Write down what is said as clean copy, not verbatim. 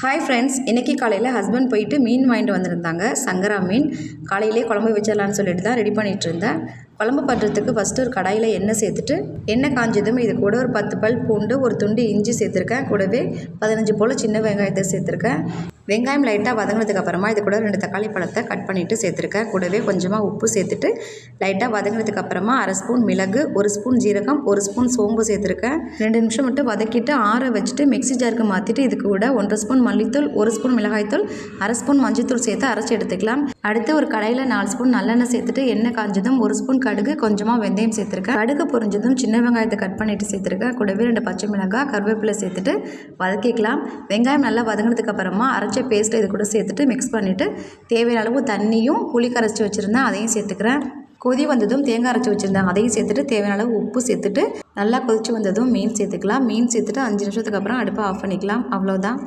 Hi friends, இன்றைக்கி காலையில் husband போயிட்டு மீன் வாங்கிட்டு வந்திருந்தாங்க. சங்கரா மீன் காலையிலே குழம்பு வச்சிடலான்னு சொல்லிட்டு தான் ரெடி பண்ணிகிட்டு இருந்தேன். குழம்பு பண்ணுறதுக்கு ஃபஸ்ட்டு ஒரு கடாயில் எண்ணெய் சேர்த்துட்டு எண்ணெய் காஞ்சதும் இது கூட ஒரு 10 பல் பூண்டு, ஒரு துண்டு இஞ்சி சேர்த்துருக்கேன். கூடவே 15 போல் சின்ன வெங்காயத்தை சேர்த்துருக்கேன். வெங்காயம் லைட்டாக வதங்கினதுக்கு அப்புறமா இது கூட 2 தக்காளி பழத்தை கட் பண்ணிவிட்டு சேர்த்துருக்கேன். கூடவே கொஞ்சமாக உப்பு சேர்த்துட்டு லைட்டாக வதங்கினதுக்கு அப்புறமா 1/2 ஸ்பூன் மிளகு, 1 ஸ்பூன் ஜீரகம், 1 ஸ்பூன் சோம்பு சேர்த்துருக்கேன். 2 நிமிஷம் மட்டும் வதக்கிட்டு ஆற வச்சுட்டு மிக்ஸி ஜாருக்கு மாற்றிட்டு இது கூட 1/2 ஸ்பூன் மல்லித்தூள், 1 ஸ்பூன் மிளகாய்த்தூள், 1/2 ஸ்பூன் மஞ்சள்தூள் சேர்த்து அரைச்சி எடுத்துக்கலாம். அடுத்து ஒரு கடாயில் 4 ஸ்பூன் நல்லெண்ணெய் சேர்த்துட்டு எண்ணெய் காஞ்சதும் 1 ஸ்பூன் கடுகு, கொஞ்சமாக வெந்தயம் சேர்த்துருக்கேன். கடுகு பொரிஞ்சதும் சின்ன வெங்காயத்தை கட் பண்ணிவிட்டு சேர்த்துருக்கேன். கூடவே 2 பச்சை மிளகாய், கருவேப்பிலை சேர்த்துட்டு வதக்கிக்கலாம். வெங்காயம் நல்லா வதங்கினதுக்கு அப்புறமா அரைச்ச பேஸ்ட்டை இது கூட சேர்த்துட்டு மிக்ஸ் பண்ணிவிட்டு தேவையான அளவு தண்ணியும் புளி கரைச்சி வச்சுருந்தேன் அதையும் சேர்த்துக்கிறேன். கொதி வந்ததும் தேங்காய் அரைச்சி வச்சுருந்தேன் அதையும் சேர்த்துட்டு தேவையான அளவு உப்பு சேர்த்துட்டு நல்லா கொதிச்சு வந்ததும் மீன் சேர்த்துக்கலாம். மீன் சேர்த்துட்டு 5 நிமிஷத்துக்கு அப்புறம் அடுப்பை ஆஃப் பண்ணிக்கலாம். அவ்வளோதான்.